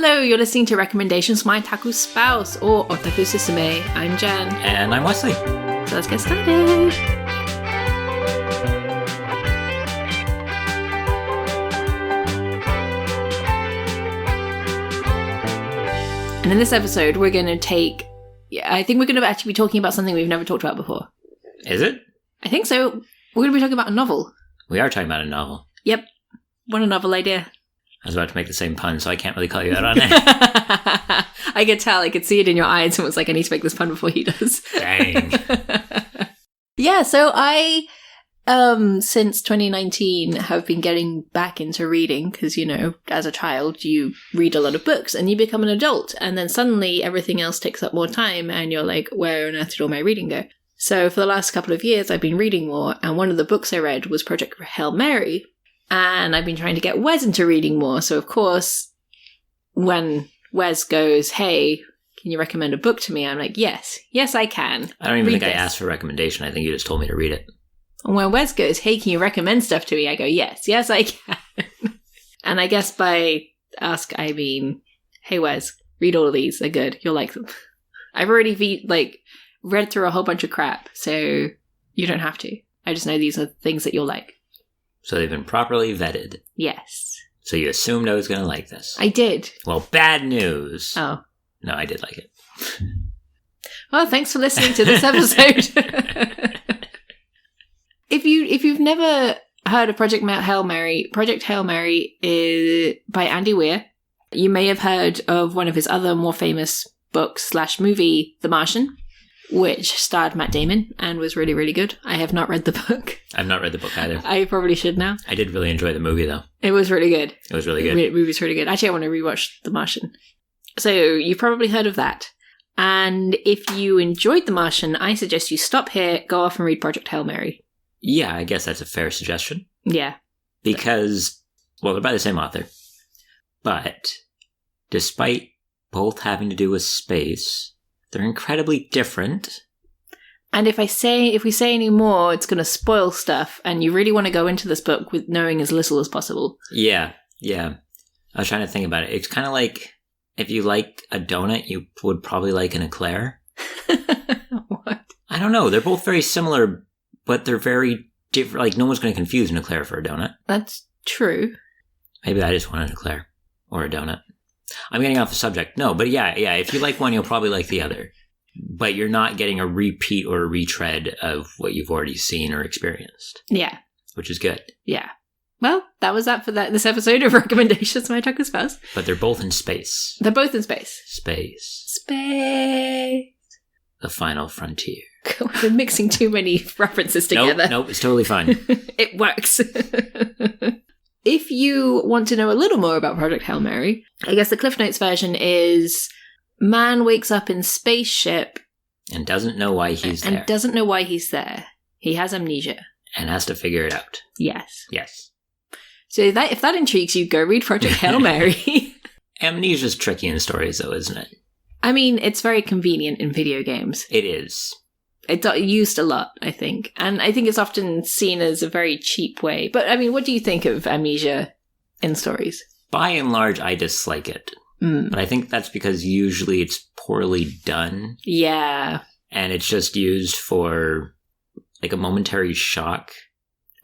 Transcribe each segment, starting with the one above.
Hello, you're listening to Recommendations My Otaku Spouse, or Otafu Susume. I'm Jen. And I'm Wesley. So let's get started. And in this episode, we're going to I think we're going to actually be talking about something we've never talked about before. Is it? I think so. We're going to be talking about a novel. We are talking about a novel. Yep. What a novel idea. I was about to make the same pun, so I can't really call you out on it. I could tell. I could see it in your eyes. And it was like, I need to make this pun before he does. Dang. Yeah, so I, since 2019, have been getting back into reading because, you know, as a child, you read a lot of books and you become an adult. And then suddenly everything else takes up more time and you're like, where on earth did all my reading go? So for the last couple of years, I've been reading more. And one of the books I read was Project Hail Mary. And I've been trying to get Wes into reading more. So, of course, when Wes goes, hey, can you recommend a book to me? I'm like, yes, I can. I don't even think I asked for a recommendation. I think you just told me to read it. And when Wes goes, hey, can you recommend stuff to me? I go, yes, I can. And I guess by ask, I mean, hey, Wes, read all of these. They're good. You'll like them. I've already, read through a whole bunch of crap, so you don't have to. I just know these are things that you'll like. So they've been properly vetted. Yes. So you assumed I was going to like this. I did. Well, bad news. Oh. No, I did like it. Well, thanks for listening to this episode. If you've never heard of Project Hail Mary is by Andy Weir. You may have heard of one of his other more famous books / movie, The Martian, which starred Matt Damon and was really, really good. I have not read the book. I've not read the book either. I probably should now. I did really enjoy the movie, though. It was really good. It was really good. The movie's really good. Actually, I want to rewatch The Martian. So, you've probably heard of that. And if you enjoyed The Martian, I suggest you stop here, go off and read Project Hail Mary. Yeah, I guess that's a fair suggestion. Yeah. Because, well, they're by the same author. But, despite both having to do with space, they're incredibly different. And if we say any more, it's going to spoil stuff, and you really want to go into this book with knowing as little as possible. Yeah. I was trying to think about it. It's kind of like if you like a donut, you would probably like an eclair. What? I don't know. They're both very similar, but they're very different. Like, no one's going to confuse an eclair for a donut. That's true. Maybe I just want an eclair or a donut. I'm getting off the subject. No, but yeah. If you like one, you'll probably like the other. But you're not getting a repeat or a retread of what you've already seen or experienced. Yeah. Which is good. Yeah. Well, that was that for this episode of Recommendations My Otaku Spouse. But they're both in space. They're both in space. Space. The final frontier. We're mixing too many references together. Nope, it's totally fine. It works. If you want to know a little more about Project Hail Mary, I guess the Cliff Notes version is man wakes up in spaceship and doesn't know why he's there. And doesn't know why he's there. He has amnesia. And has to figure it out. Yes. So if that intrigues you, go read Project Hail Mary. Amnesia's tricky in stories, though, isn't it? I mean, it's very convenient in video games. It is. It's used a lot, I think. And I think it's often seen as a very cheap way. But, I mean, what do you think of amnesia in stories? By and large, I dislike it. But I think that's because usually it's poorly done. Yeah. And it's just used for, like, a momentary shock.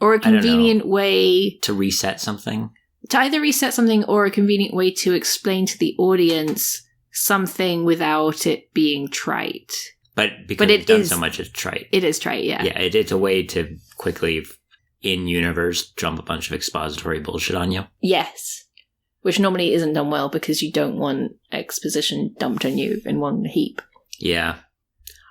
Or a convenient way... to reset something. To either reset something or a convenient way to explain to the audience something without it being trite. But because it's done so much, it's trite. It is trite, yeah. Yeah, it's a way to quickly, in-universe, dump a bunch of expository bullshit on you. Yes. Which normally isn't done well because you don't want exposition dumped on you in one heap. Yeah.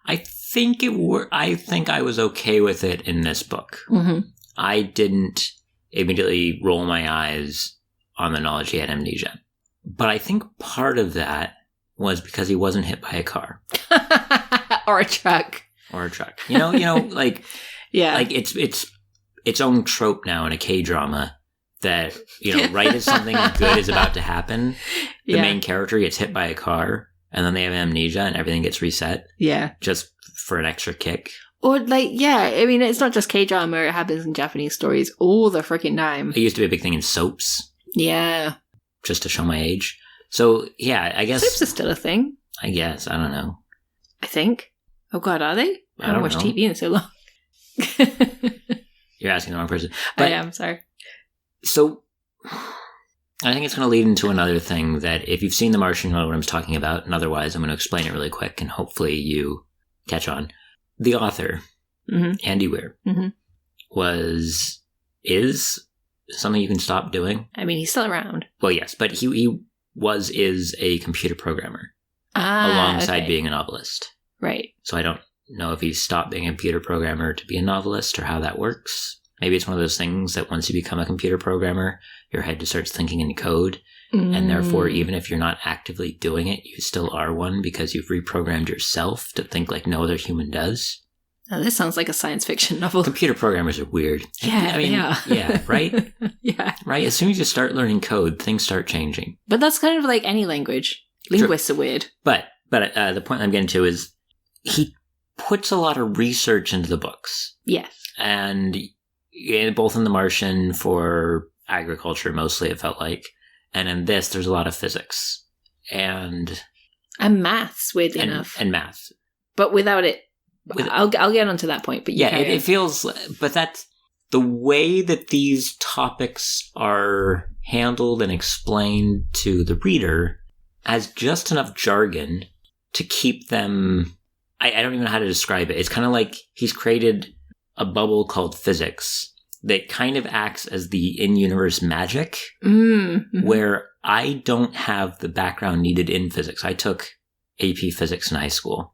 I think I was okay with it in this book. Mm-hmm. I didn't immediately roll my eyes on the knowledge he had amnesia. But I think part of that was because he wasn't hit by a car. Or a truck. You know, like, yeah, like its own trope now in a K-drama that, you know, right as something good is about to happen, the main character gets hit by a car and then they have amnesia and everything gets reset. Yeah. Just for an extra kick. Or, like, yeah, I mean, it's not just K-drama, it happens in Japanese stories all the freaking time. It used to be a big thing in soaps. Yeah. Just to show my age. So, yeah, I guess... Soaps are still a thing. I guess. I don't know. I think. Oh, God, are they? I haven't watched know. TV in so long. You're asking the wrong person. But, I am, sorry. So, I think it's going to lead into another thing that if you've seen The Martian, you know what I'm talking about, and otherwise I'm going to explain it really quick, and hopefully you catch on. The author, Andy Weir, is something you can stop doing. I mean, he's still around. Well, yes, but he is a computer programmer alongside being a novelist. Right. So I don't know if he stopped being a computer programmer to be a novelist or how that works. Maybe it's one of those things that once you become a computer programmer, your head just starts thinking in code. And therefore, even if you're not actively doing it, you still are one because you've reprogrammed yourself to think like no other human does. Oh, this sounds like a science fiction novel. Computer programmers are weird. Yeah, I mean, they are. Yeah, right? Yeah. Right? As soon as you start learning code, things start changing. But that's kind of like any language. Linguists are weird. But the point I'm getting to is he puts a lot of research into the books. Yes. And both in The Martian for agriculture, mostly it felt like. And in this, there's a lot of physics. And maths, weirdly enough. And math. But without it, I'll get onto that point. But it feels, but that's the way that these topics are handled and explained to the reader as just enough jargon to keep them, I don't even know how to describe it. It's kind of like he's created a bubble called physics that kind of acts as the in-universe magic, where I don't have the background needed in physics. I took AP physics in high school,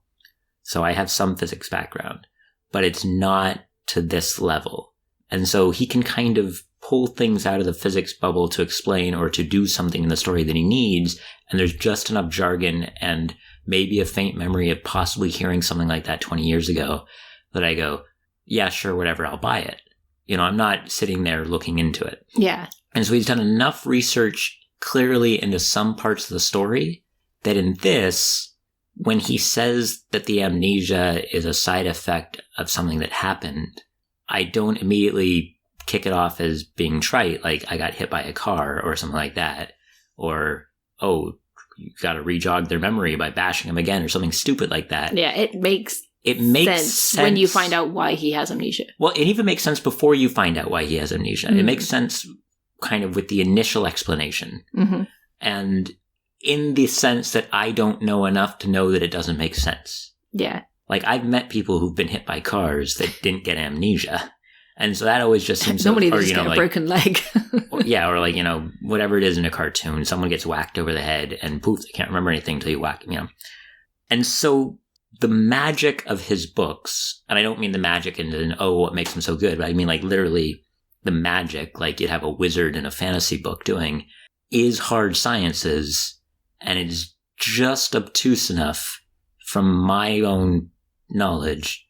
so I have some physics background, but it's not to this level. And so he can kind of pull things out of the physics bubble to explain or to do something in the story that he needs, and there's just enough jargon and maybe a faint memory of possibly hearing something like that 20 years ago that I go, yeah, sure, whatever, I'll buy it. You know, I'm not sitting there looking into it. Yeah. And so he's done enough research clearly into some parts of the story that in this, when he says that the amnesia is a side effect of something that happened, I don't immediately kick it off as being trite, like I got hit by a car or something like that. Or, oh, you got to re-jog their memory by bashing them again or something stupid like that. Yeah, it makes sense when you find out why he has amnesia. Well, it even makes sense before you find out why he has amnesia. It makes sense kind of with the initial explanation. And in the sense that I don't know enough to know that it doesn't make sense. Yeah. Like, I've met people who've been hit by cars that didn't get amnesia. And so that always just seems... Somebody that's got a broken leg. or like, whatever it is in a cartoon, someone gets whacked over the head and poof, they can't remember anything until you whack them, And so the magic of his books, and I don't mean the magic in what makes them so good, but I mean like literally the magic, like you'd have a wizard in a fantasy book doing, is hard sciences, and it's just obtuse enough from my own knowledge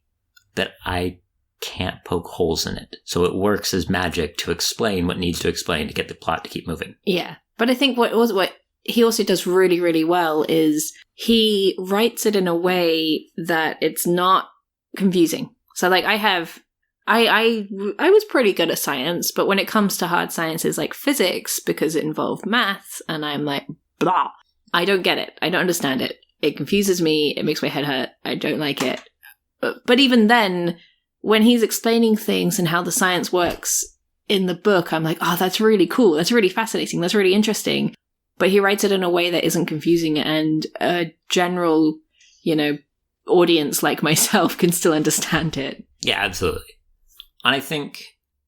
that I can't poke holes in it. So it works as magic to explain what needs to explain to get the plot to keep moving. Yeah. But I think what he also does really, really well is he writes it in a way that it's not confusing. So like I was pretty good at science, but when it comes to hard sciences like physics, because it involved maths, and I'm like, blah, I don't get it. I don't understand it. It confuses me. It makes my head hurt. I don't like it. But even then, when he's explaining things and how the science works in the book, I'm like, oh, that's really cool. That's really fascinating. That's really interesting. But he writes it in a way that isn't confusing, and a general, audience like myself can still understand it. Yeah, absolutely. And I think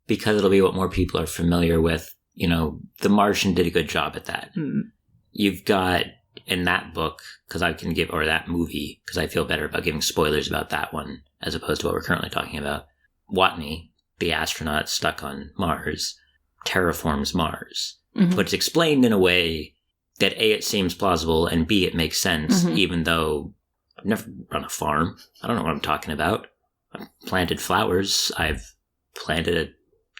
because it'll be what more people are familiar with, The Martian did a good job at that. You've got in that book, because I can give, or that movie, because I feel better about giving spoilers about that one as opposed to what we're currently talking about. Watney, the astronaut stuck on Mars, terraforms Mars. But it's explained in a way that A, it seems plausible, and B, it makes sense, even though I've never run a farm. I don't know what I'm talking about. I've planted flowers. I've planted a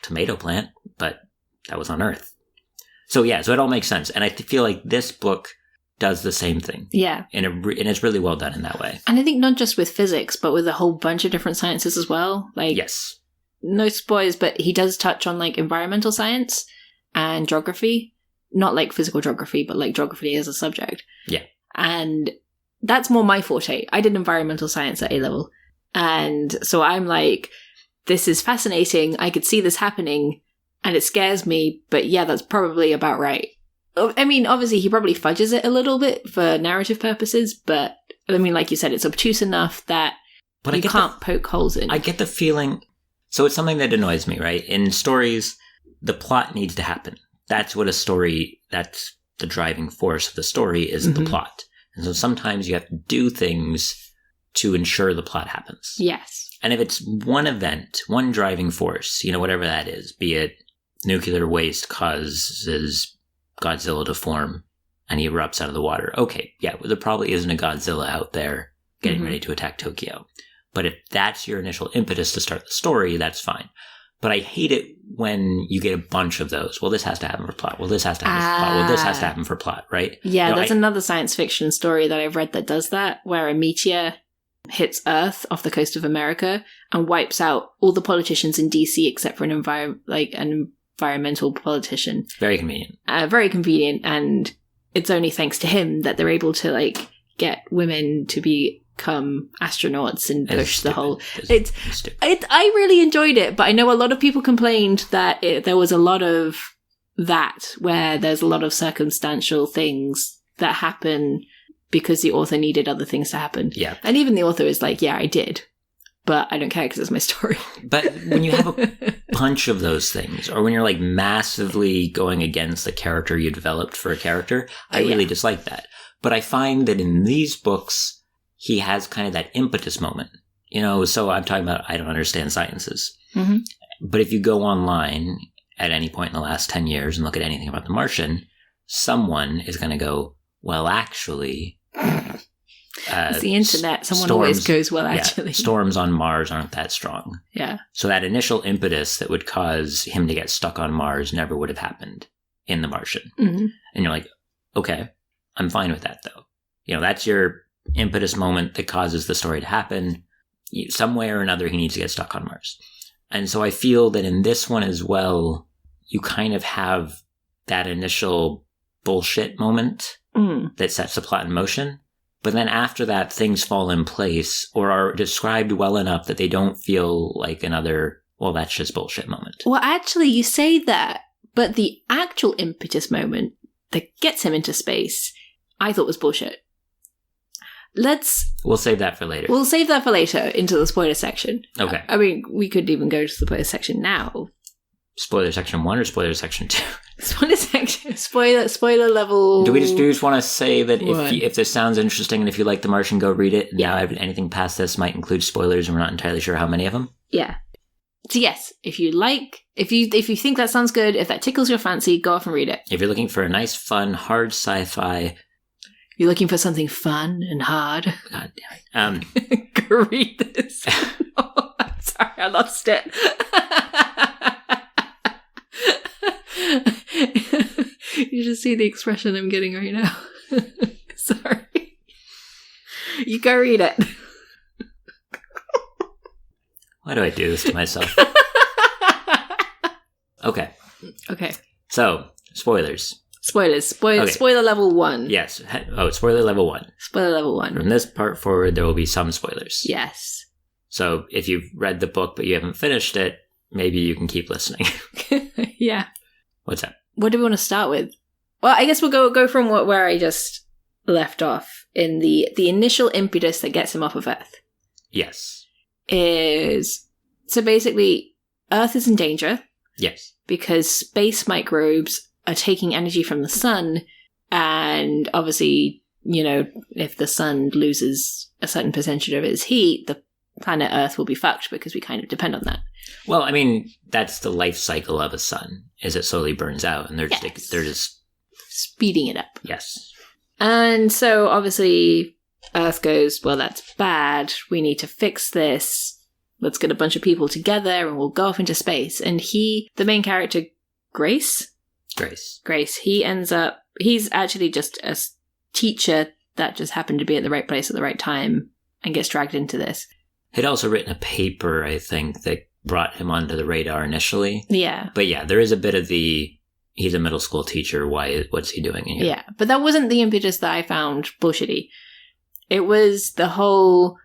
tomato plant, but that was on Earth. So yeah, so it all makes sense. And I feel like this book does the same thing. Yeah. And it's really well done in that way. And I think not just with physics, but with a whole bunch of different sciences as well. Like, yes. No spoilers, but he does touch on like environmental science and geography, not like physical geography, but like geography as a subject. Yeah. And that's more my forte. I did environmental science at A-level. And so I'm like, this is fascinating. I could see this happening and it scares me. But yeah, that's probably about right. I mean, obviously he probably fudges it a little bit for narrative purposes. But I mean, like you said, it's obtuse enough that you can't poke holes in. I get the feeling... So it's something that annoys me, right? In stories, the plot needs to happen. That's what a story... That's the driving force of the story is the plot. And so sometimes you have to do things to ensure the plot happens. Yes. And if it's one event, one driving force, whatever that is, be it nuclear waste causes Godzilla to form and he erupts out of the water. Okay, yeah, well, there probably isn't a Godzilla out there getting ready to attack Tokyo. But if that's your initial impetus to start the story, that's fine. But I hate it when you get a bunch of those. Well, this has to happen for plot. Well, this has to happen for plot. Well, this has to happen for plot, right? Yeah, there's another science fiction story that I've read that does that, where a meteor hits Earth off the coast of America and wipes out all the politicians in DC except for an environmental politician. Very convenient. Very convenient, and it's only thanks to him that they're able to get women to become astronauts and push the whole... I really enjoyed it, but I know a lot of people complained that there was a lot of that, where there's a lot of circumstantial things that happen because the author needed other things to happen. Yeah. And even the author is like, yeah, I did, but I don't care because it's my story. But when you have a bunch of those things, or when you're massively going against the character you developed for a character, I really dislike that. But I find that in these books, he has kind of that impetus moment. So I'm talking about, I don't understand sciences. Mm-hmm. But if you go online at any point in the last 10 years and look at anything about The Martian, someone is going to go, well, actually... it's the internet. Someone always goes, well, actually. Yeah, storms on Mars aren't that strong. Yeah. So that initial impetus that would cause him to get stuck on Mars never would have happened in The Martian. Mm-hmm. And you're like, okay, I'm fine with that, though. That's your impetus moment that causes the story to happen. Some way or another, he needs to get stuck on Mars. And so I feel that in this one as well, you kind of have that initial bullshit moment that sets the plot in motion. But then after that, things fall in place or are described well enough that they don't feel like another, well, that's just bullshit moment. Well, actually, you say that, but the actual impetus moment that gets him into space, I thought was bullshit. We'll save that for later. We'll save that for later into the spoiler section. Okay. I mean, we could even go to the spoiler section now. Spoiler section 1 or spoiler section 2? Spoiler section. Spoiler level. Do we just want to say that if this sounds interesting and if you like The Martian, go read it? Yeah. Now, anything past this might include spoilers and we're not entirely sure how many of them. Yeah. So yes, if you think that sounds good, if that tickles your fancy, go off and read it. If you're looking for a nice, fun, hard sci-fi... You're looking for something fun and hard. God damn it. Go read this. Oh, I'm sorry, I lost it. You should see the expression I'm getting right now. Sorry. You go read it. Why do I do this to myself? Okay. So, spoilers. Okay. Spoiler level 1. Yes. Oh, spoiler level 1. Spoiler level 1. From this part forward, there will be some spoilers. Yes. So, if you've read the book but you haven't finished it, maybe you can keep listening. Yeah. What's that? What do we want to start with? Well, I guess we'll go from where I just left off in the initial impetus that gets him off of Earth. Yes. So basically, Earth is in danger. Yes. Because space microbes are taking energy from the sun, and obviously, if the sun loses a certain percentage of its heat, the planet Earth will be fucked because we kind of depend on that. Well, I mean, that's the life cycle of a sun, is it slowly burns out, and they're just speeding it up. Yes. And so, obviously, Earth goes, well, that's bad. We need to fix this. Let's get a bunch of people together, and we'll go off into space. And the main character, Grace, he's actually just a teacher that just happened to be at the right place at the right time and gets dragged into this. He'd also written a paper, I think, that brought him onto the radar initially. Yeah. But yeah, there is a bit of the he's a middle school teacher. What's he doing in here? Yeah, but that wasn't the impetus that I found bullshitty. It was the whole,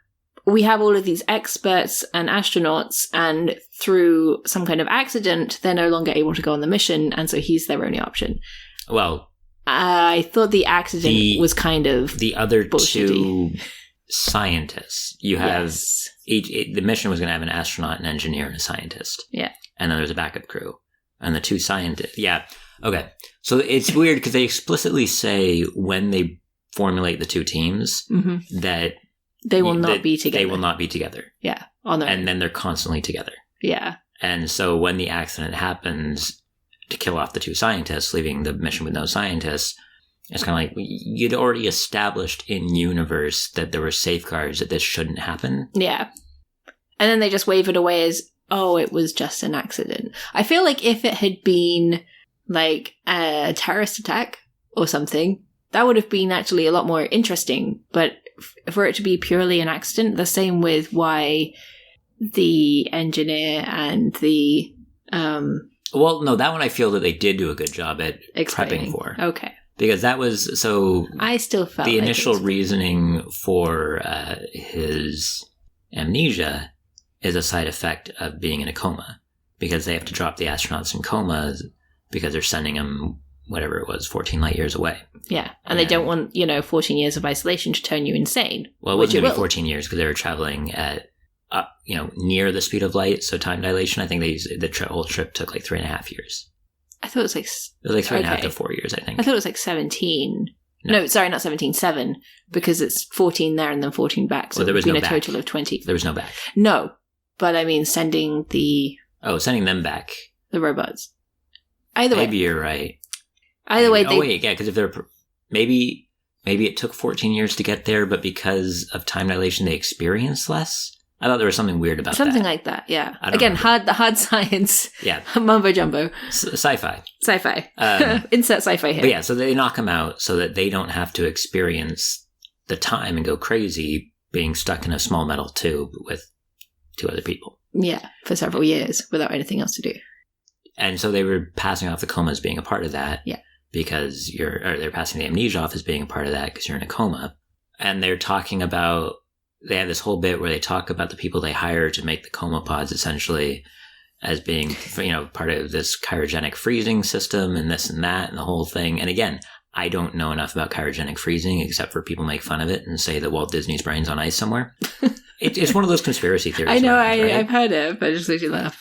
we have all of these experts and astronauts, and through some kind of accident, they're no longer able to go on the mission, and so he's their only option. Well, I thought the accident was kind of the other bullshitty. 2 scientists. You have the mission was going to have an astronaut, an engineer, and a scientist. Yeah. And then there's a backup crew. And the 2 scientists. Yeah. Okay. So it's weird because they explicitly say when they formulate the 2 teams that they will not be together. They will not be together. Yeah. On their own. And then they're constantly together. Yeah. And so when the accident happens to kill off the 2 scientists, leaving the mission with no scientists, it's kind of like you'd already established in universe that there were safeguards that this shouldn't happen. Yeah. And then they just wave it away as, oh, it was just an accident. I feel like if it had been like a terrorist attack or something, that would have been actually a lot more interesting. But for it to be purely an accident, the same with why the engineer and the... well, no, that one I feel that they did do a good job at prepping for. Okay. Because that was, so... I still felt the initial reasoning for his amnesia is a side effect of being in a coma. Because they have to drop the astronauts in comas because they're sending them, whatever it was, 14 light years away. Yeah, and they don't want, 14 years of isolation to turn you insane. Well, it wasn't going to be 14 years because they were traveling at, near the speed of light, so time dilation. I think the whole trip took like 3.5 years. I thought it was like... It was like 3.5 to 4 years, I think. I thought it was like 17. No, sorry, not 17, 7, because it's 14 there and then 14 back, so there was it would no be a back. total of 20. There was no back. No, but I mean sending the... Oh, sending them back. The robots. Either way. Maybe you're right. Either way, because if they're... Maybe it took 14 years to get there, but because of time dilation, they experienced less? I thought there was something weird about something that. Like that, yeah. Again, the hard science. Yeah. Mumbo jumbo. Sci-fi. Sci-fi. Insert sci-fi here. But yeah, so they knock them out so that they don't have to experience the time and go crazy being stuck in a small metal tube with 2 other people. Yeah, for several years without anything else to do. And so they were passing off the coma as being a part of that. Yeah. Because they're passing the amnesia off as being a part of that because you're in a coma. And they're talking about... They have this whole bit where they talk about the people they hire to make the coma pods essentially as being, part of this cryogenic freezing system and this and that and the whole thing. And again, I don't know enough about cryogenic freezing except for people make fun of it and say that Walt Disney's brain's on ice somewhere. It's one of those conspiracy theories. I know, right? I've heard it, but it just makes you laugh.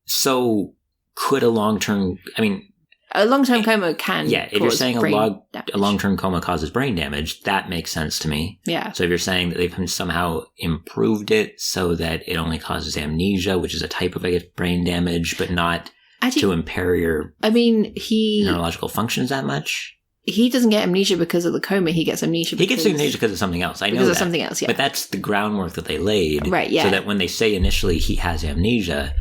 So could a long-term coma can Yeah, if you're saying damage. a long-term coma causes brain damage, that makes sense to me. Yeah. So if you're saying that they've somehow improved it so that it only causes amnesia, which is a type of brain damage, but not to impair your neurological functions that much. He doesn't get amnesia because of the coma. He gets amnesia because of something else. I know because that. of something else, yeah. But that's the groundwork that they laid. Right, yeah. So that when they say initially he has amnesia...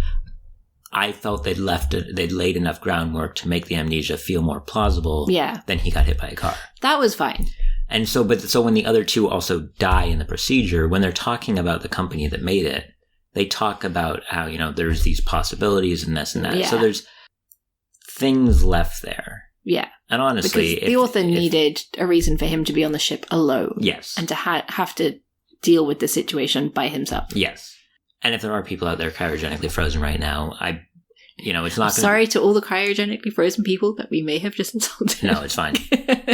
I felt they'd laid enough groundwork to make the amnesia feel more plausible than he got hit by a car. That was fine. And so when the other 2 also die in the procedure, when they're talking about the company that made it, they talk about how, there's these possibilities and this and that. Yeah. So there's things left there. Yeah. And honestly... Because the author needed a reason for him to be on the ship alone. Yes. And to have to deal with the situation by himself. Yes. And if there are people out there cryogenically frozen right now, it's not. Sorry to all the cryogenically frozen people that we may have just insulted. No, it's fine.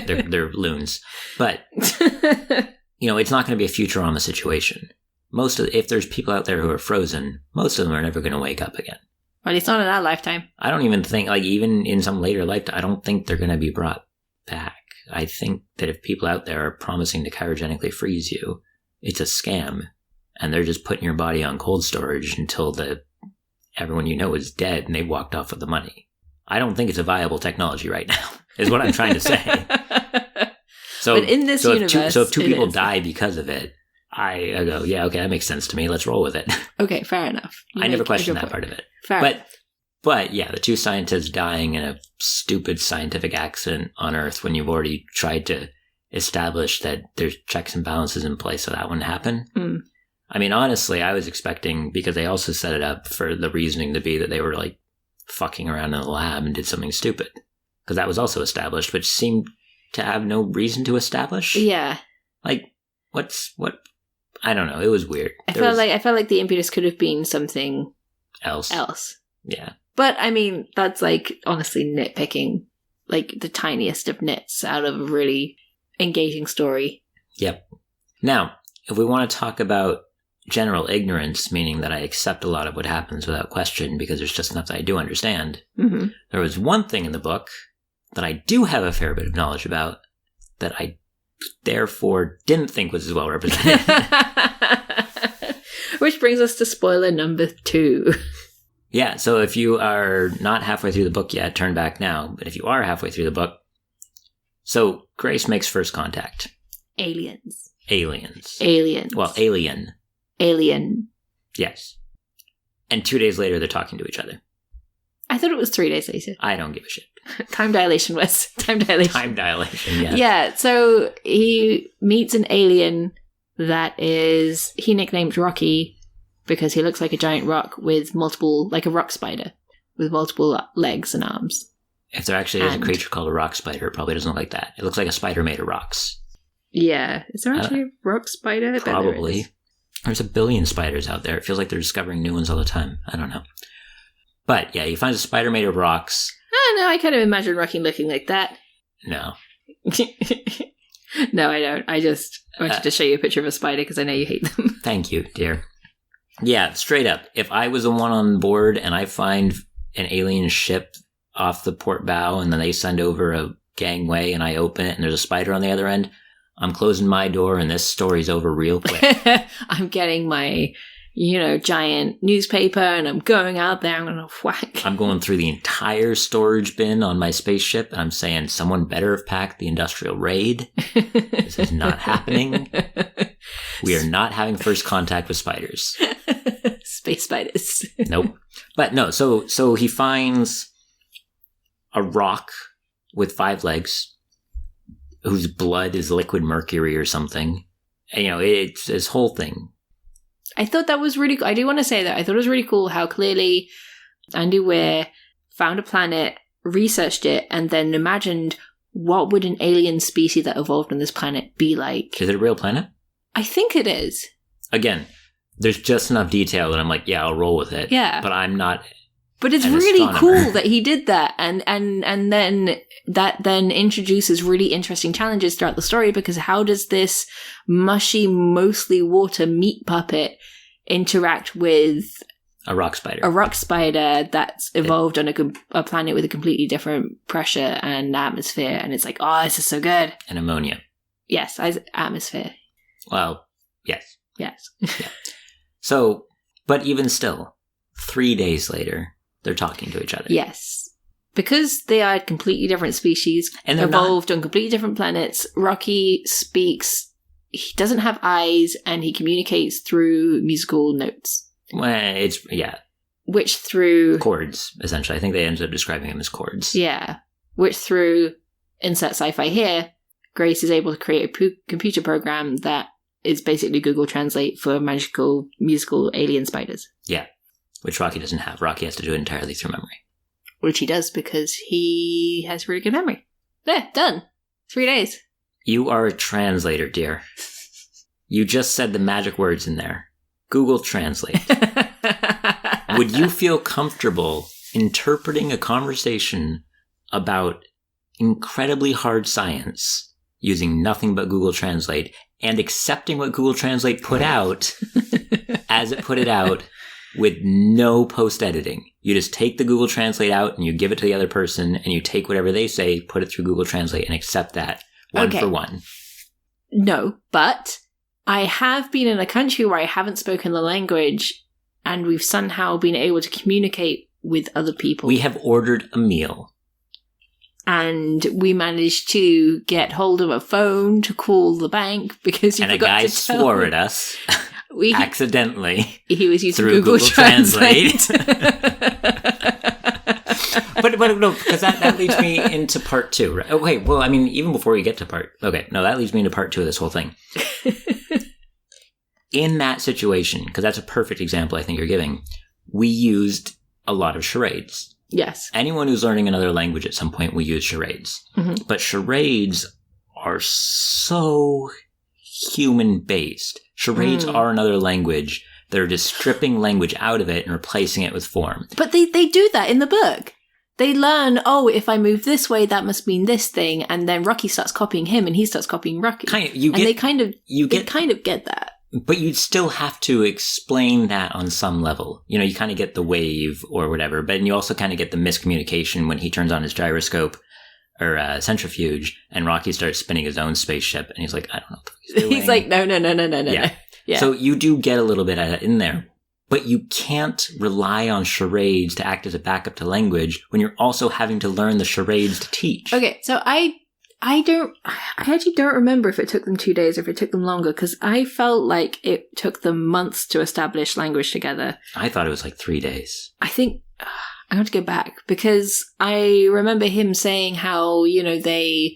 They're loons, but it's not going to be a Futurama situation. If there's people out there who are frozen, most of them are never going to wake up again. Well, it's not in our lifetime. I don't even think, even in some later lifetime, I don't think they're going to be brought back. I think that if people out there are promising to cryogenically freeze you, it's a scam. And they're just putting your body on cold storage until everyone is dead and they walked off with the money. I don't think it's a viable technology right now, is what I'm trying to say. But in this universe... If 2 people die because of it, I go, yeah, okay, that makes sense to me. Let's roll with it. Okay, fair enough. I never questioned that part of it. But yeah, the 2 scientists dying in a stupid scientific accident on Earth when you've already tried to establish that there's checks and balances in place so that wouldn't happen. Mm. I mean, honestly, I was expecting, because they also set it up for the reasoning to be that they were fucking around in the lab and did something stupid. because that was also established, which seemed to have no reason to establish. Yeah. Like, what? I don't know. It was weird. I felt like the impetus could have been something else. Yeah. But, I mean, that's, like, honestly nitpicking, like, the tiniest of nits out of a really engaging story. Yep. Now, if we want to talk about general ignorance, meaning that I accept a lot of what happens without question because there's just enough that I do understand, there was one thing in the book that I do have a fair bit of knowledge about that I therefore didn't think was as well represented. Which brings us to spoiler number 2. Yeah, so if you are not halfway through the book yet, turn back now. But if you are halfway through the book, so Grace makes first contact. Aliens. Well, alien. Yes. And 2 days later, they're talking to each other. I thought it was 3 days later. I don't give a shit. Time dilation, Wes. Time dilation, yeah. Yeah, so he meets an alien that is, he nicknamed Rocky because he looks like a giant rock with multiple, like a rock spider, with multiple legs and arms. If there actually is a creature called a rock spider, it probably doesn't look like that. It looks like a spider made of rocks. Yeah. Is there actually a rock spider? Probably. There's a billion spiders out there. It feels like they're discovering new ones all the time. I don't know. But yeah, he finds a spider made of rocks. Oh, no, I kind of imagine Rocky looking like that. No. No, I don't. I just wanted to show you a picture of a spider because I know you hate them. Thank you, dear. Yeah, straight up. If I was the one on board and I find an alien ship off the port bow and then they send over a gangway and I open it and there's a spider on the other end, I'm closing my door and this story's over real quick. I'm getting my, giant newspaper and I'm going out there. I'm going to whack. I'm going through the entire storage bin on my spaceship and I'm saying someone better have packed the industrial raid. This is not happening. We are not having first contact with spiders. Space spiders. Nope. But no, so he finds a rock with 5 legs whose blood is liquid mercury or something. And, it's this whole thing. I thought that was really cool. I do want to say that I thought it was really cool how clearly Andy Weir found a planet, researched it, and then imagined what would an alien species that evolved on this planet be like. Is it a real planet? I think it is. Again, there's just enough detail that I'm like, yeah, I'll roll with it. Yeah. But I'm not. But it's really cool that he did that, and then that then introduces really interesting challenges throughout the story, because how does this mushy, mostly water meat puppet interact with a rock spider? A rock spider that's evolved on a planet with a completely different pressure and atmosphere, and it's like, oh, this is so good. And ammonia. Yes, atmosphere. Well, yes. Yes. Yeah. So, but even still, 3 days later, they're talking to each other. Yes. Because they are completely different species, and evolved on completely different planets, Rocky speaks, he doesn't have eyes, and he communicates through musical notes. Well, Which through... chords, essentially. I think they ended up describing them as chords. Yeah. Which through, insert sci-fi here, Grace is able to create a computer program that is basically Google Translate for magical, musical alien spiders. Yeah. Which Rocky doesn't have. Rocky has to do it entirely through memory. Which he does because he has really good memory. There, done. 3 days. You are a translator, dear. You just said the magic words in there. Google Translate. Would you feel comfortable interpreting a conversation about incredibly hard science using nothing but Google Translate and accepting what Google Translate put out as it put it out with no post-editing? You just take the Google Translate out and you give it to the other person and you take whatever they say, put it through Google Translate and accept that one for one. No, but I have been in a country where I haven't spoken the language and we've somehow been able to communicate with other people. We have ordered a meal. And we managed to get hold of a phone to call the bank because a guy swore at us accidentally. He was using through Google Translate. but no, because that leads me into part 2. Right? Okay, well, I mean, even before we get to that leads me into part 2 of this whole thing. In that situation, because that's a perfect example I think you're giving, we used a lot of charades. Yes. Anyone who's learning another language at some point will use charades. Mm-hmm. But charades are so human-based. Charades are another language. They're just stripping language out of it and replacing it with form. But they do that in the book. They learn, oh, if I move this way, that must mean this thing. And then Rocky starts copying him and he starts copying Rocky. They kind of get that. But you'd still have to explain that on some level. You know, you kind of get the wave or whatever, but you also kind of get the miscommunication when he turns on his gyroscope or centrifuge and Rocky starts spinning his own spaceship and he's like, I don't know what he's doing. He's like, no. Yeah. So you do get a little bit of that in there. But you can't rely on charades to act as a backup to language when you're also having to learn the charades to teach. Okay, so I actually don't remember if it took them 2 days or if it took them longer, because I felt like it took them months to establish language together. I thought it was like 3 days. I think I have to go back, because I remember him saying how, they,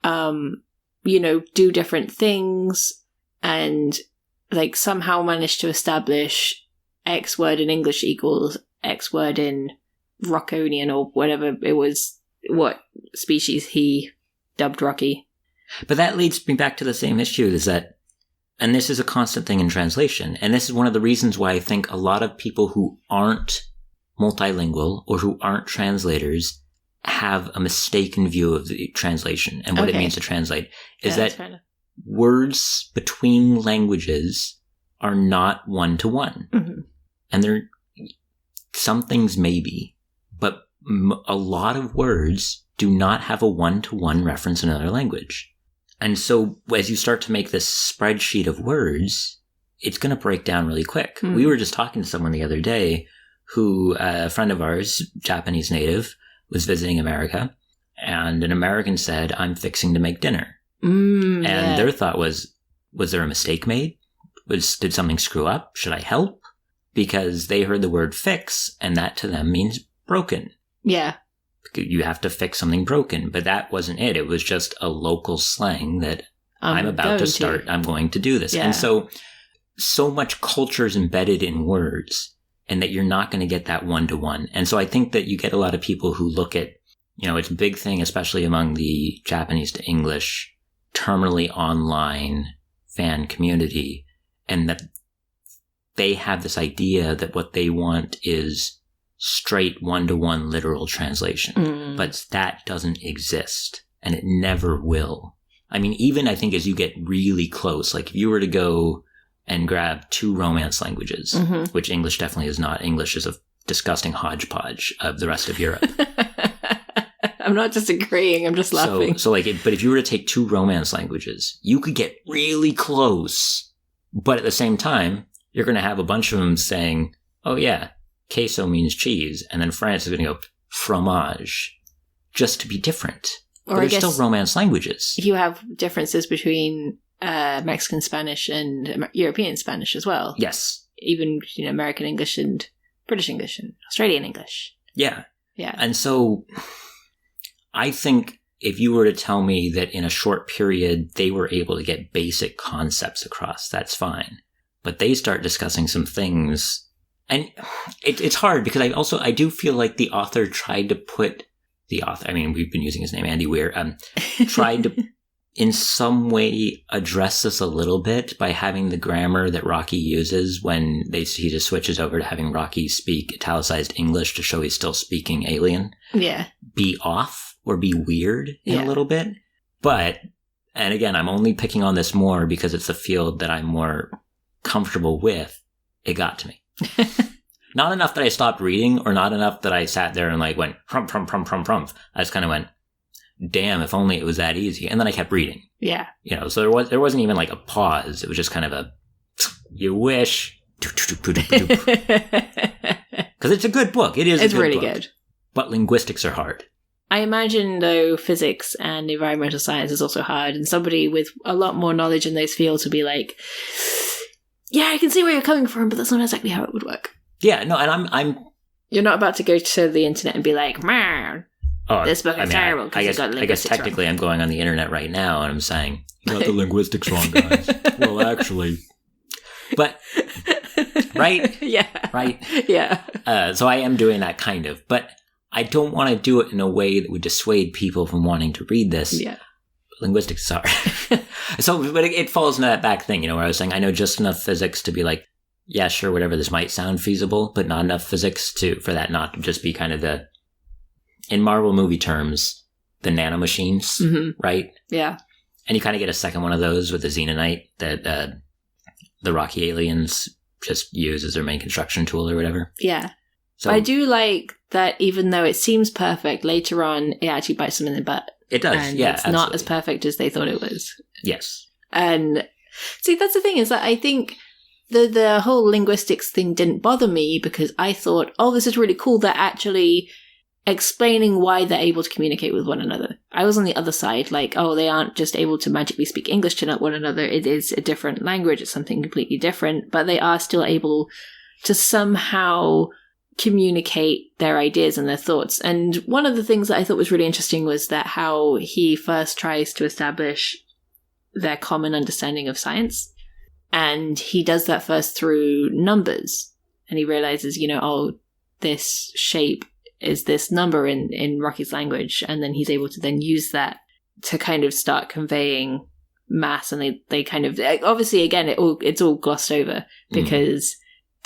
do different things and like somehow managed to establish X word in English equals X word in Rockonian or whatever it was, what species he dubbed Rocky. But that leads me back to the same issue, is that, and this is a constant thing in translation, and this is one of the reasons why I think a lot of people who aren't multilingual or who aren't translators have a mistaken view of the translation and what it means to translate, is that words between languages are not one-to-one. Mm-hmm. And some things maybe, but a lot of words do not have a one-to-one reference in another language. And so as you start to make this spreadsheet of words, it's going to break down really quick. Mm. We were just talking to someone the other day who, a friend of ours, Japanese native, was visiting America, and an American said, I'm fixing to make dinner. And their thought was there a mistake made? Did something screw up? Should I help? Because they heard the word fix, and that to them means broken. Yeah. You have to fix something broken, but that wasn't it. It was just a local slang that I'm about to start. I'm going to do this. Yeah. And so much culture is embedded in words, and that you're not going to get that one-to-one. And so I think that you get a lot of people who look at, it's a big thing, especially among the Japanese to English, terminally online fan community, and that they have this idea that what they want is straight one-to-one literal translation. But that doesn't exist, and it never will. I mean, even I think as you get really close, like if you were to go and grab 2 Romance languages, which English definitely is not. English is a disgusting hodgepodge of the rest of Europe. I'm not disagreeing, I'm just laughing. But if you were to take 2 Romance languages, you could get really close, but at the same time, you're going to have a bunch of them saying, oh yeah, queso means cheese. And then France is going to go fromage, just to be different. But they're still Romance languages. You have differences between Mexican Spanish and European Spanish as well. Yes. Even, American English and British English and Australian English. Yeah. Yeah. And so I think if you were to tell me that in a short period they were able to get basic concepts across, that's fine. But they start discussing some things, and it's hard because I do feel like the author tried to put we've been using his name, Andy Weir, tried to in some way address this a little bit by having the grammar that Rocky uses when he just switches over to having Rocky speak italicized English to show he's still speaking alien. Yeah. Be off or be weird in a little bit. But, and again, I'm only picking on this more because it's a field that I'm more comfortable with. It got to me. Not enough that I stopped reading, or not enough that I sat there and went, prump, prump, prump, prump, prump. I just kind of went, damn, if only it was that easy. And then I kept reading. Yeah. So there wasn't even a pause. It was just kind of a, you wish. Because it's a good book. It's really good. But linguistics are hard. I imagine, though, physics and environmental science is also hard. And somebody with a lot more knowledge in those fields would be like, yeah, I can see where you're coming from, but that's not exactly how it would work. Yeah, no, and I'm... You're not about to go to the internet and be like, man, this book is terrible because you got linguistics I guess technically wrong. I'm going on the internet right now and I'm saying, you got the linguistics wrong, guys. Well, actually... But... Right? Yeah. Right? Yeah. So I am doing that kind of. But I don't want to do it in a way that would dissuade people from wanting to read this. Yeah. Linguistics, sorry. But it falls into that back thing, where I was saying I know just enough physics to be like, yeah, sure, whatever, this might sound feasible, but not enough physics for that not to just be kind of in Marvel movie terms, the nanomachines, right? Yeah. And you kind of get a second one of those with the Xenonite that the Rocky aliens just use as their main construction tool or whatever. Yeah. So I do like that even though it seems perfect, later on it actually bites them in the butt. It does, and yeah. It's absolutely. not as perfect as they thought it was. Yes. And see, that's the thing, is that I think the whole linguistics thing didn't bother me because I thought, oh, this is really cool. They're actually explaining why they're able to communicate with one another. I was on the other side, like, oh, they aren't just able to magically speak English to one another. It is a different language. It's something completely different, but they are still able to somehow communicate their ideas and their thoughts. And one of the things that I thought was really interesting was that how he first tries to establish their common understanding of science. And he does that first through numbers. And he realizes, oh, this shape is this number in Rocky's language. And then he's able to then use that to kind of start conveying mass. And they kind of, obviously, again, it's all glossed over because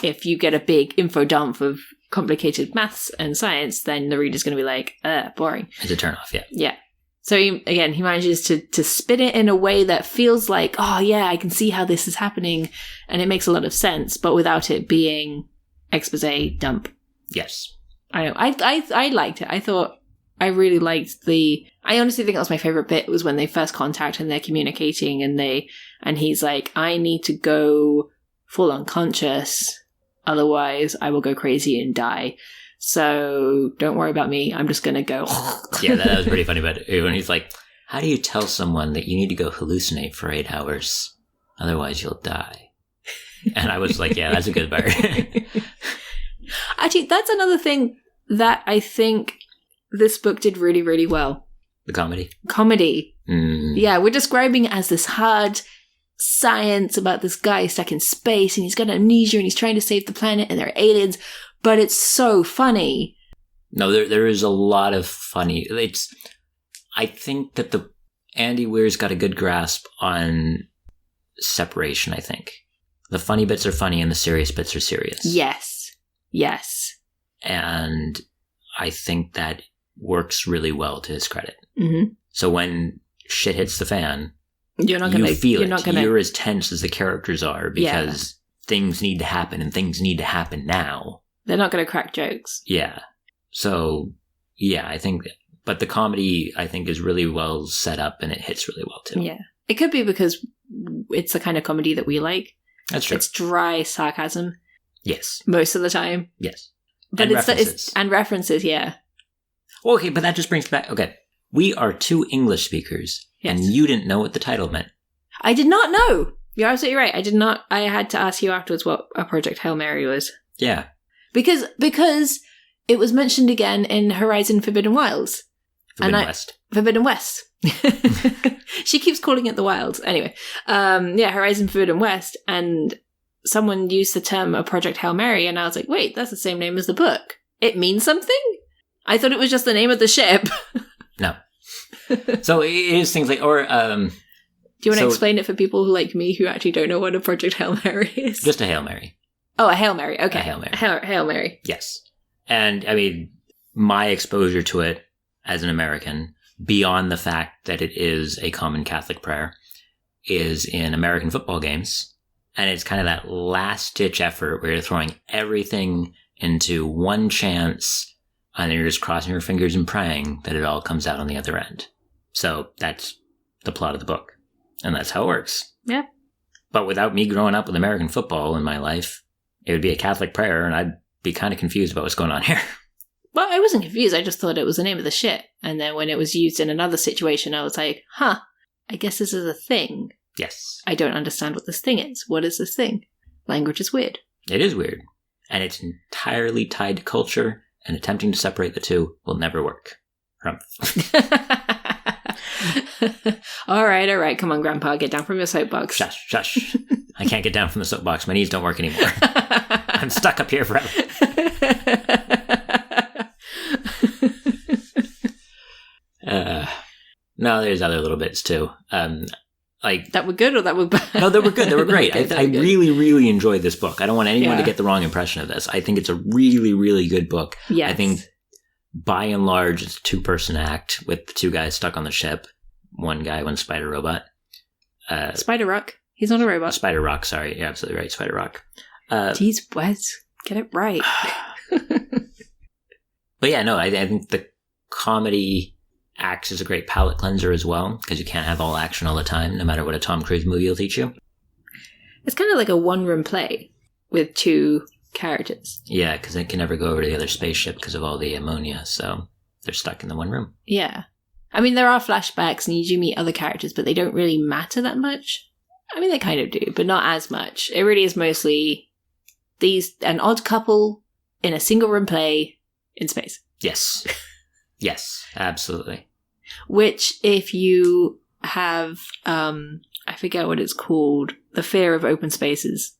if you get a big info dump of complicated maths and science, then the reader's going to be like, boring. It's a turnoff, yeah. Yeah. So he manages to spin it in a way that feels like, oh yeah, I can see how this is happening, and it makes a lot of sense, but without it being expose dump. Yes. I know. I liked it. I thought I really liked I honestly think that was my favorite bit, was when they first contact and they're communicating and he's like, I need to go full unconscious, otherwise I will go crazy and die. So don't worry about me. I'm just going to go. Yeah, that was pretty funny. But when he's like, how do you tell someone that you need to go hallucinate for 8 hours? Otherwise you'll die. And I was like, yeah, that's a good part. Actually, that's another thing that I think this book did really, really well. The comedy? Comedy. Yeah, we're describing it as this hard science about this guy stuck in space and he's got amnesia and he's trying to save the planet and there are aliens. But it's so funny. No, there is a lot of funny. I think that Andy Weir's got a good grasp on separation, I think. The funny bits are funny and the serious bits are serious. Yes. And I think that works really well to his credit. Mm-hmm. So when shit hits the fan, you feel it. You're as tense as the characters are because things need to happen and things need to happen now. They're not going to crack jokes. Yeah. So, yeah, I think... But the comedy, I think, is really well set up and it hits really well, too. Yeah. It could be because it's the kind of comedy that we like. That's true. It's dry sarcasm. Yes. Most of the time. Yes. But and references, yeah. Well, okay, but that just brings back... Okay. We are 2 English speakers, and you didn't know what the title meant. I did not know. You're absolutely right. I did not... I had to ask you afterwards what a Project Hail Mary was. Yeah. Because it was mentioned again in Horizon Forbidden Wilds. Forbidden West. She keeps calling it the Wilds. Anyway, Horizon Forbidden West, and someone used the term a Project Hail Mary, and I was like, wait, that's the same name as the book. It means something? I thought it was just the name of the ship. No. So it is things like, or... Do you want to explain it for people who like me who actually don't know what a Project Hail Mary is? Just a Hail Mary. Oh, a Hail Mary. Okay. A Hail Mary. Hail Mary. Yes. And, I mean, my exposure to it as an American, beyond the fact that it is a common Catholic prayer, is in American football games. And it's kind of that last-ditch effort where you're throwing everything into one chance, and then you're just crossing your fingers and praying that it all comes out on the other end. So that's the plot of the book. And that's how it works. Yeah. But without me growing up with American football in my life, it would be a Catholic prayer, and I'd be kind of confused about what's going on here. Well, I wasn't confused. I just thought it was the name of the ship. And then when it was used in another situation, I was like, I guess this is a thing. Yes. I don't understand what this thing is. What is this thing? Language is weird. It is weird. And it's entirely tied to culture, and attempting to separate the two will never work. All right. Come on, Grandpa. Get down from your soapbox. Shush. I can't get down from the soapbox. My knees don't work anymore. I'm stuck up here forever. No, there's other little bits too. Like that were good or that were bad? No, they were good. They were great. I really, really enjoyed this book. I don't want anyone Yeah. to get the wrong impression of this. I think it's a really, really good book. Yes. I think by and large, it's a 2-person act with the 2 guys stuck on the ship. One guy, one spider robot. Spider Rock. He's not a robot. Spider Rock, sorry. You're absolutely right. Spider Rock. Jeez, Wes. Get it right. But yeah, no, I think the comedy acts as a great palate cleanser as well, because you can't have all action all the time, no matter what a Tom Cruise movie will teach you. It's kind of like a one-room play with 2 characters. Yeah, because they can never go over to the other spaceship because of all the ammonia, so they're stuck in the one room. Yeah. I mean, there are flashbacks and you do meet other characters, but they don't really matter that much. I mean, they kind of do, but not as much. It really is mostly an odd couple in a single-room play in space. Yes. Yes, absolutely. Which, if you have, I forget what it's called, the fear of open spaces,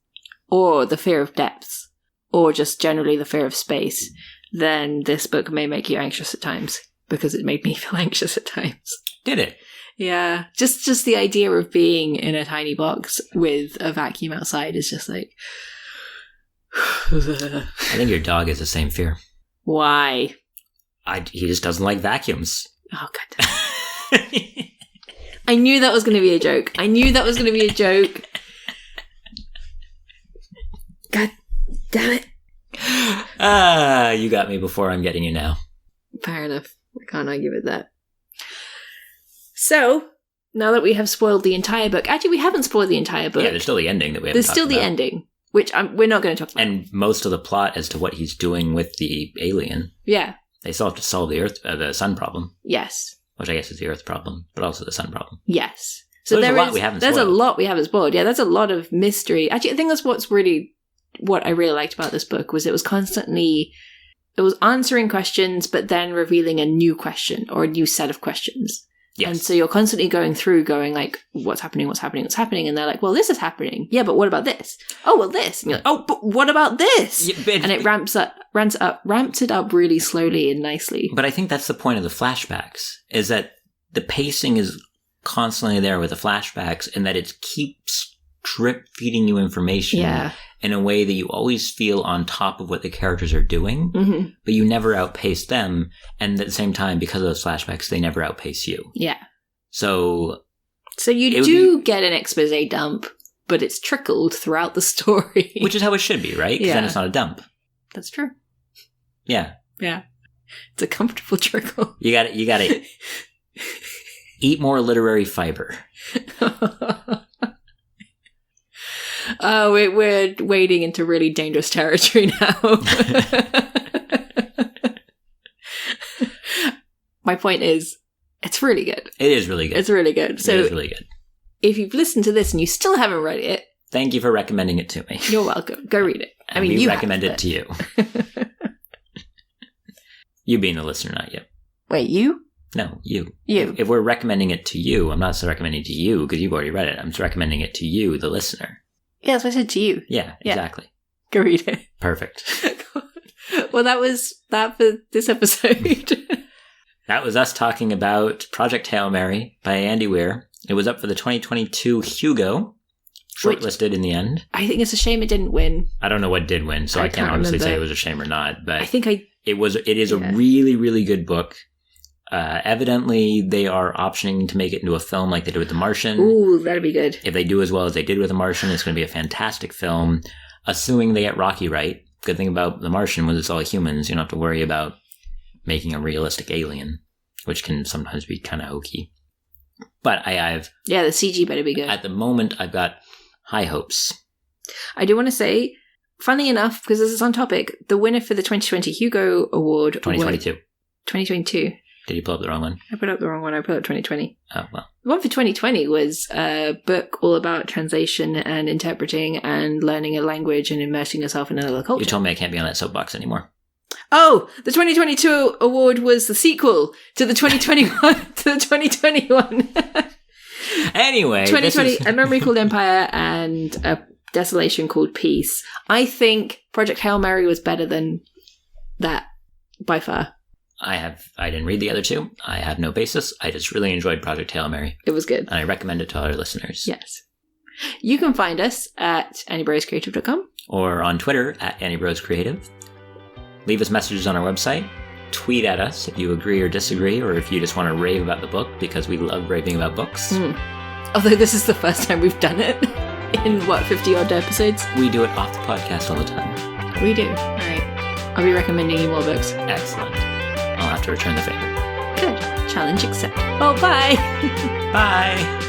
or the fear of depths, or just generally the fear of space, then this book may make you anxious at times, because it made me feel anxious at times. Did it? Yeah. Just the idea of being in a tiny box with a vacuum outside is just like... I think your dog has the same fear. Why? He just doesn't like vacuums. Oh, God. I knew that was going to be a joke. God damn it. You got me before I'm getting you now. Fair enough. I can't argue with that. So, now that we have spoiled the entire book... Actually, we haven't spoiled the entire book. Yeah, there's still the ending that we haven't There's talked still the about. ending, which we're not going to talk about. And most of the plot as to what he's doing with the alien. Yeah. They still have to solve the sun problem. Yes. Which I guess is the earth problem, but also the sun problem. Yes. So there's a lot we haven't spoiled. There's a lot we haven't spoiled. Yeah, there's a lot of mystery. Actually, I think that's what I really liked about this book was it was answering questions, but then revealing a new question or a new set of questions. Yes. And so you're constantly going like, what's happening? And they're like, well, this is happening. Yeah, but what about this? Oh, well, this. And you're like, oh, but what about this? Yeah, and it ramps it up really slowly and nicely. But I think that's the point of the flashbacks, is that the pacing is constantly there with the flashbacks and that it keeps drip feeding you information in a way that you always feel on top of what the characters are doing, but you never outpace them. And at the same time, because of those flashbacks, they never outpace you. Yeah. So you do get an expose dump, but it's trickled throughout the story. Which is how it should be, right? Because then it's not a dump. That's true. Yeah. Yeah. It's a comfortable trickle. You gotta eat more literary fiber. Oh, we're wading into really dangerous territory now. My point is, it's really good. It is really good. It's really good. So it is really good. If you've listened to this and you still haven't read it, thank you for recommending it to me. You're welcome. Go read it. I mean, you recommend it to you. You being the listener, not you. Wait, you? No, you. You. If we're recommending it to you, I'm not recommending it to you because you've already read it. I'm just recommending it to you, the listener. Yeah, that's what I said to you. Yeah, exactly. Go read it. Perfect. Well, that was that for this episode. That was us talking about Project Hail Mary by Andy Weir. It was up for the 2022 Hugo, shortlisted in the end. I think it's a shame it didn't win. I don't know what did win, so I can't honestly say it was a shame or not. But it is a really, really good book. Evidently, they are optioning to make it into a film like they did with The Martian. Ooh, that'd be good. If they do as well as they did with The Martian, it's going to be a fantastic film, assuming they get Rocky right. Good thing about The Martian was it's all humans. You don't have to worry about making a realistic alien, which can sometimes be kind of hokey. But I've... Yeah, the CG better be good. At the moment, I've got high hopes. I do want to say, funny enough, because this is on topic, the winner for the 2020 Hugo Award... 2022. 2022. Did you pull up the wrong one? I put up the wrong one. I put up 2020. Oh, well. The one for 2020 was a book all about translation and interpreting and learning a language and immersing yourself in another culture. You told me I can't be on that soapbox anymore. Oh, the 2022 award was the sequel to the 2021. Anyway, 2020, A Memory Called Empire and A Desolation Called Peace. I think Project Hail Mary was better than that by far. I didn't read the other two. I have no basis. I just really enjoyed Project Hail Mary. It was good. And I recommend it to our listeners. Yes. You can find us at anniebroscreative.com. Or on Twitter at AnnieBrosCreative. Leave us messages on our website. Tweet at us if you agree or disagree, or if you just want to rave about the book, because we love raving about books. Although this is the first time we've done it in, 50-odd episodes? We do it off the podcast all the time. We do. All right. I'll be recommending you more books. Excellent. I'll have to return the favor. Good. Challenge accepted. Oh, bye. Bye.